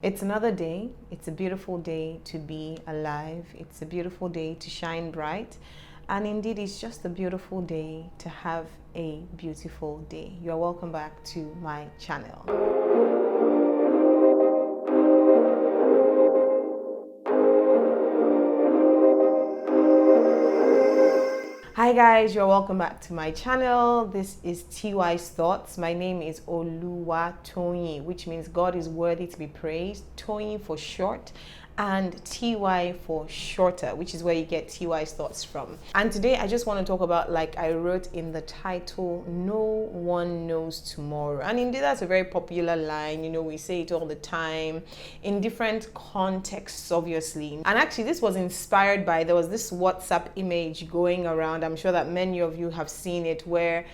It's another day. It's a beautiful day to be alive. It's a beautiful day to shine bright. And indeed, it's just a beautiful day to have a beautiful day. You're welcome back to my channel. Hi guys, you're welcome back to my channel. This is TY's Thoughts. My name is Oluwatoyin, which means God is worthy to be praised. Toyin for short, and TY for shorter, which is where you get TY's Thoughts from. And today I just want to talk about, like I wrote in the title, no one knows tomorrow. And indeed that's a very popular line. You know, we say it all the time in different contexts, obviously. And actually this was inspired by, there was this WhatsApp image going around. I'm sure that many of you have seen it, where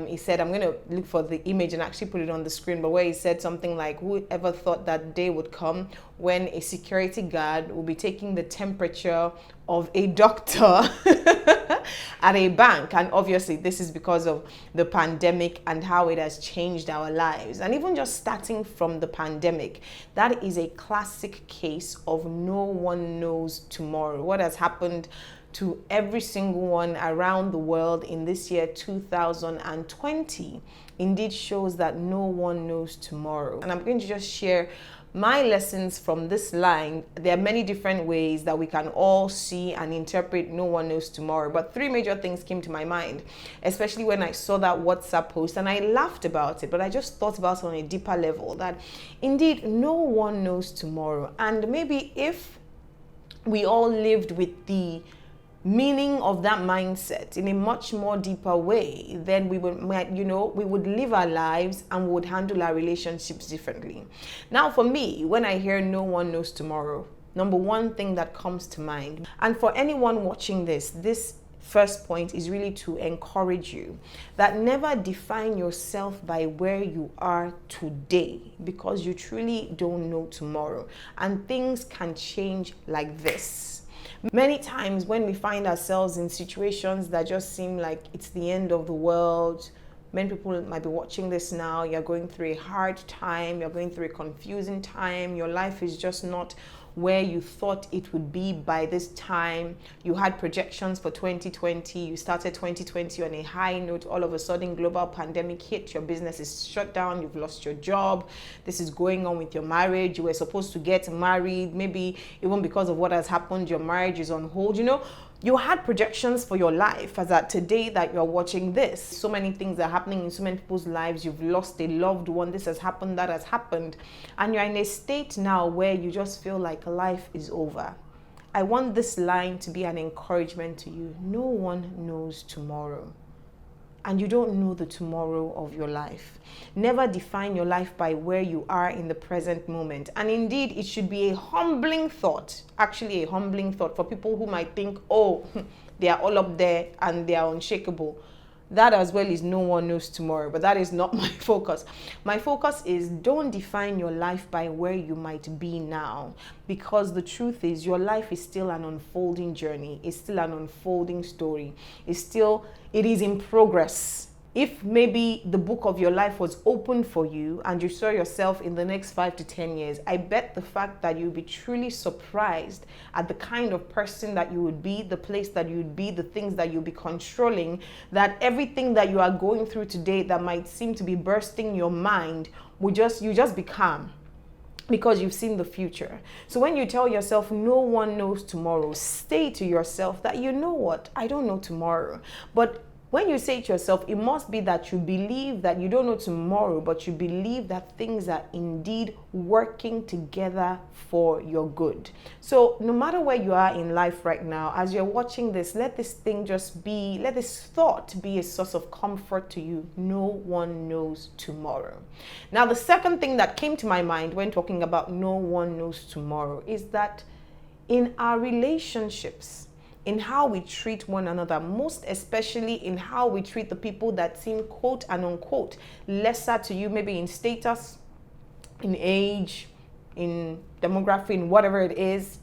he said, I'm going to look for the image and actually put it on the screen, but where he said something like, whoever thought that day would come when a security guard will be taking the temperature of a doctor at a bank. And obviously this is because of the pandemic and how it has changed our lives. And even just starting from the pandemic, that is a classic case of no one knows tomorrow. What has happened to every single one around the world in this year 2020 indeed shows that no one knows tomorrow. And I'm going to just share my lessons from this line. There are many different ways that we can all see and interpret no one knows tomorrow, but three major things came to my mind, especially when I saw that WhatsApp post, and I laughed about it, but I just thought about it on a deeper level, that indeed no one knows tomorrow. And maybe if we all lived with the meaning of that mindset in a much more deeper way, then we would live our lives and we would handle our relationships differently. Now for me, when I hear no one knows tomorrow, number one thing that comes to mind, and for anyone watching this first point is really to encourage you that never define yourself by where you are today, because you truly don't know tomorrow, and things can change like this. Many times when we find ourselves in situations that just seem like it's the end of the world, many people might be watching this now, you're going through a hard time, you're going through a confusing time, your life is just not where you thought it would be by this time. You had projections for 2020, you started 2020 on a high note, all of a sudden global pandemic hit, your business is shut down, you've lost your job, this is going on with your marriage, you were supposed to get married, maybe even because of what has happened, your marriage is on hold. You had projections for your life as at today that you're watching this. So many things are happening in so many people's lives. You've lost a loved one. This has happened, that has happened. And you're in a state now where you just feel like life is over. I want this line to be an encouragement to you. No one knows tomorrow. And you don't know the tomorrow of your life. Never define your life by where you are in the present moment. And indeed, it should be a humbling thought, actually a humbling thought for people who might think, oh, they are all up there and they are unshakable. That as well is no one knows tomorrow, but that is not my focus. My focus is, don't define your life by where you might be now, because the truth is your life is still an unfolding journey. It's still an unfolding story. It is in progress. If maybe the book of your life was open for you and you saw yourself in the next 5 to 10 years, I bet the fact that you'll be truly surprised at the kind of person that you would be, the place that you'd be, the things that you'll be controlling, that everything that you are going through today that might seem to be bursting your mind, you just be calm, because you've seen the future. So when you tell yourself no one knows tomorrow, say to yourself that, you know what, I don't know tomorrow. But when you say to yourself, it must be that you believe that you don't know tomorrow, but you believe that things are indeed working together for your good. So no matter where you are in life right now, as you're watching this, let this thought be a source of comfort to you. No one knows tomorrow. Now, the second thing that came to my mind when talking about no one knows tomorrow is that in our relationships, in how we treat one another, most especially in how we treat the people that seem quote and unquote lesser to you, maybe in status, in age, in demography, in whatever it is,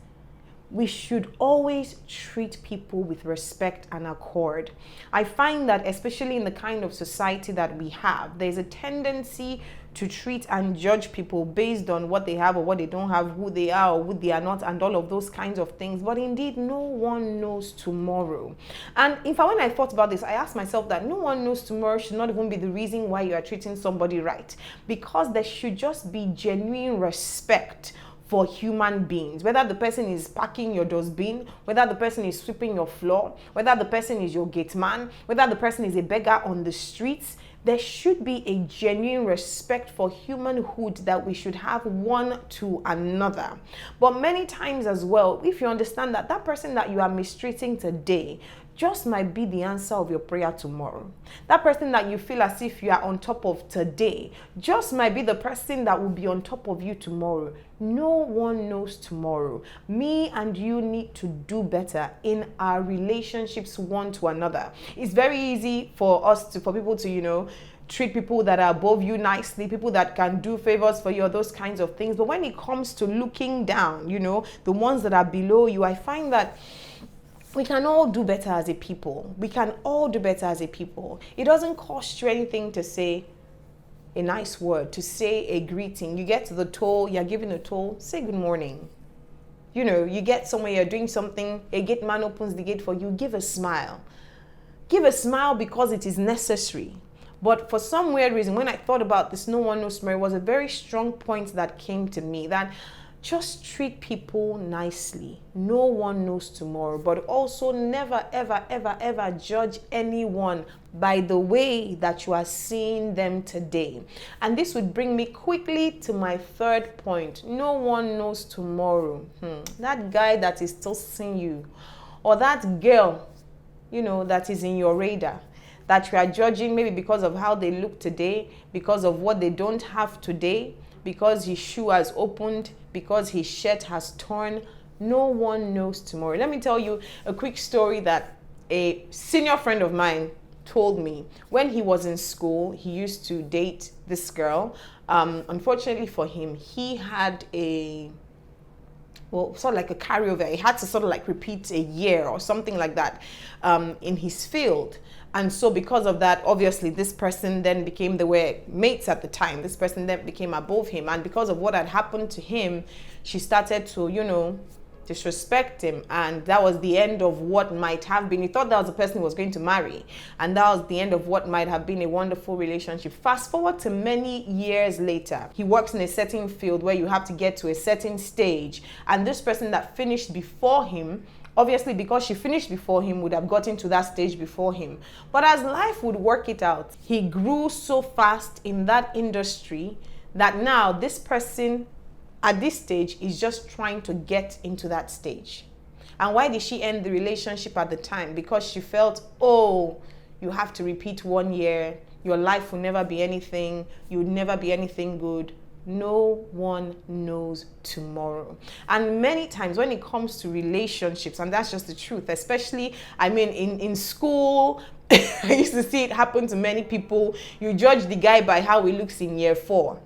we should always treat people with respect and accord. I find that especially in the kind of society that we have, there's a tendency to treat and judge people based on what they have or what they don't have, who they are or who they are not, and all of those kinds of things. But indeed, no one knows tomorrow. And in fact, when I thought about this, I asked myself that no one knows tomorrow should not even be the reason why you are treating somebody right, because there should just be genuine respect for human beings, whether the person is packing your dustbin, whether the person is sweeping your floor, whether the person is your gate man, whether the person is a beggar on the streets. There should be a genuine respect for humanhood that we should have one to another. But many times as well, if you understand that that person that you are mistreating today just might be the answer of your prayer tomorrow. That person that you feel as if you are on top of today just might be the person that will be on top of you tomorrow. No one knows tomorrow. Me and you need to do better in our relationships one to another. It's very easy for people to, treat people that are above you nicely, people that can do favors for you, those kinds of things. But when it comes to looking down, the ones that are below you, I find that we can all do better as a people. We can all do better as a people. It doesn't cost you anything to say a nice word, to say a greeting. You get to the toll, you're giving a toll, say good morning. You get somewhere, you're doing something, a gate man opens the gate for you, give a smile. Give a smile because it is necessary. But for some weird reason, when I thought about this, no one knows tomorrow, it was a very strong point that came to me, that just treat people nicely. No one knows tomorrow. But also never, ever, ever, ever judge anyone by the way that you are seeing them today. And this would bring me quickly to my third point. No one knows tomorrow. That guy that is still seeing you, or that girl, that is in your radar, that you are judging maybe because of how they look today, because of what they don't have today, because his shoe has opened, because his shirt has torn. No one knows tomorrow. Let me tell you a quick story that a senior friend of mine told me. When he was in school, he used to date this girl. Unfortunately for him, he had sort of like a carryover. He had to sort of like repeat a year or something like that in his field. And so because of that, obviously, this person then became, they were mates at the time. This person then became above him. And because of what had happened to him, she started to, disrespect him. And that was the end of what might have been. He thought that was the person he was going to marry. And that was the end of what might have been a wonderful relationship. Fast forward to many years later. He works in a certain field where you have to get to a certain stage. And this person that finished before him, obviously, because she finished before him, would have gotten to that stage before him. But as life would work it out, he grew so fast in that industry that now this person at this stage is just trying to get into that stage. And why did she end the relationship at the time? Because she felt, you have to repeat 1 year. Your life will never be anything. You'll never be anything good. No one knows tomorrow. And many times when it comes to relationships, and that's just the truth, especially, in school, I used to see it happen to many people. You judge the guy by how he looks in year 4.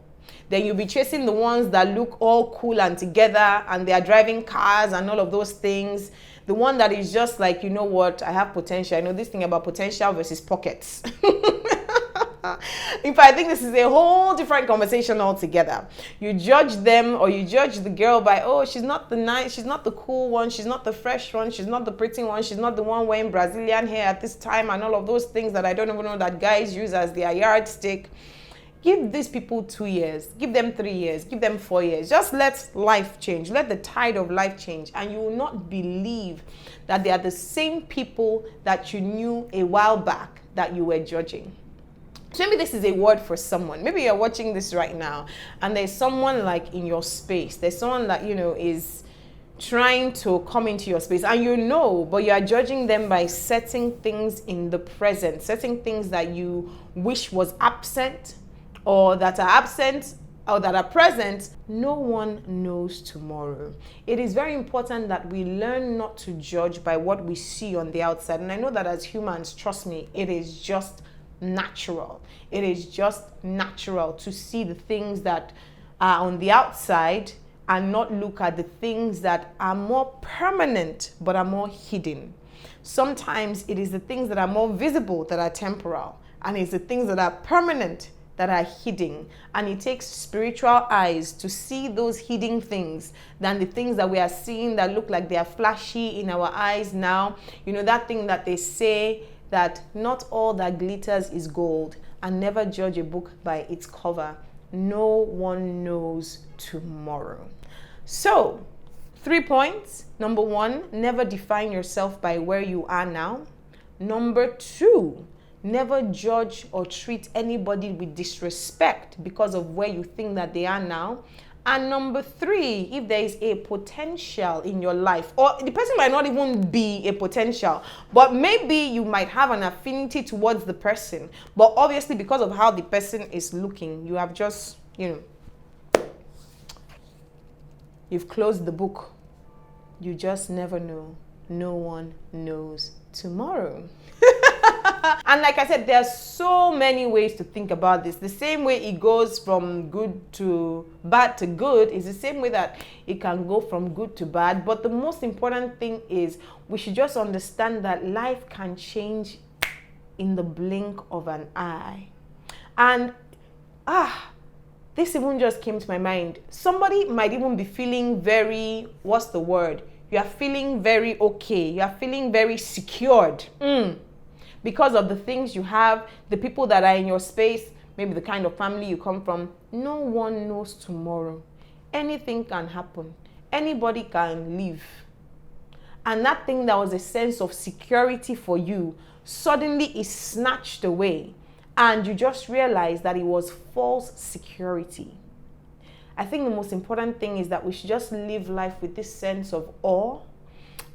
Then you'll be chasing the ones that look all cool and together, and they are driving cars and all of those things. The one that is just like, you know what, I have potential. I know this thing about potential versus pockets. In fact, I think this is a whole different conversation altogether. You judge them, or you judge the girl by, she's not the nice, she's not the cool one, she's not the fresh one, she's not the pretty one, she's not the one wearing Brazilian hair at this time, and all of those things that I don't even know that guys use as their yardstick. Give these people 2 years, give them 3 years, give them 4 years. Just let life change. Let the tide of life change. And you will not believe that they are the same people that you knew a while back that you were judging. So maybe this is a word for someone. Maybe you're watching this right now and there's someone like in your space. There's someone that, is trying to come into your space, and but you are judging them by certain things in the present, certain things that you wish was absent, or that are absent, or that are present. No one knows tomorrow. It is very important that we learn not to judge by what we see on the outside. And I know that as humans, trust me, it is just natural. It is just natural to see the things that are on the outside and not look at the things that are more permanent but are more hidden. Sometimes it is the things that are more visible that are temporal, and it's the things that are permanent that are hidden, and it takes spiritual eyes to see those hidden things than the things that we are seeing that look like they are flashy in our eyes now. That thing that they say that not all that glitters is gold, and never judge a book by its cover. No one knows tomorrow. So 3 points. Number 1, never define yourself by where you are now. Number 2, never judge or treat anybody with disrespect because of where you think that they are now. And number 3, if there is a potential in your life, or the person might not even be a potential, but maybe you might have an affinity towards the person, but obviously because of how the person is looking, you have just, you've closed the book. You just never know. No one knows tomorrow. And like I said, there are so many ways to think about this. The same way it goes from good to bad to good is the same way that it can go from good to bad. But the most important thing is we should just understand that life can change in the blink of an eye. And this even just came to my mind. Somebody might even be feeling very, what's the word? You are feeling very okay. You are feeling very secured. Because of the things you have, the people that are in your space, maybe the kind of family you come from. No one knows tomorrow. Anything can happen. Anybody can leave. And that thing that was a sense of security for you suddenly is snatched away. And you just realize that it was false security. I think the most important thing is that we should just live life with this sense of awe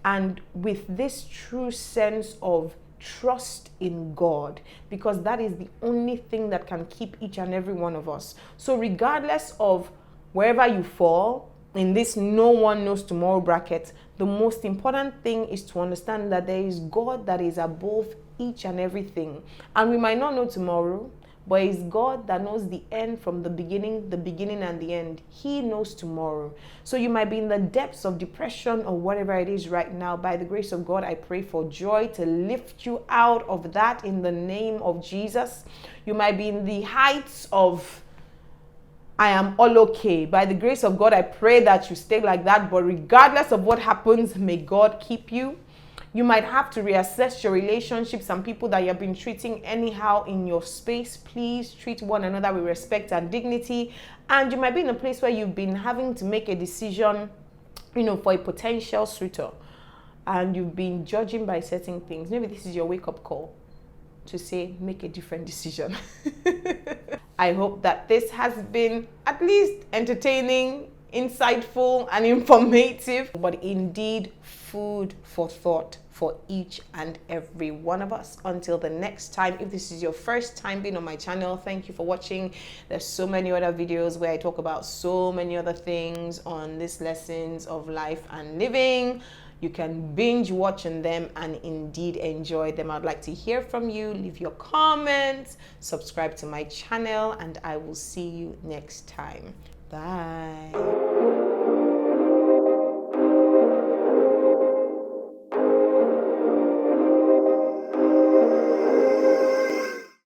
and with this true sense of trust in God, because that is the only thing that can keep each and every one of us. So regardless of wherever you fall in this no one knows tomorrow bracket, the most important thing is to understand that there is God that is above each and everything. And we might not know tomorrow, but it's God that knows the end from the beginning and the end. He knows tomorrow. So you might be in the depths of depression or whatever it is right now. By the grace of God, I pray for joy to lift you out of that in the name of Jesus. You might be in the heights of I am all okay. By the grace of God, I pray that you stay like that. But regardless of what happens, may God keep you. You might have to reassess your relationships and people that you have been treating anyhow in your space. Please treat one another with respect and dignity. And you might be in a place where you've been having to make a decision, for a potential suitor. And you've been judging by certain things. Maybe this is your wake-up call to say, make a different decision. I hope that this has been at least entertaining, insightful, and informative, but indeed food for thought for each and every one of us. Until the next time, if this is your first time being on my channel, thank you for watching. There's so many other videos where I talk about so many other things on these lessons of life and living. You can binge watch on them and indeed enjoy them. I'd like to hear from you. Leave your comments, subscribe to my channel, and I will see you next time. Bye.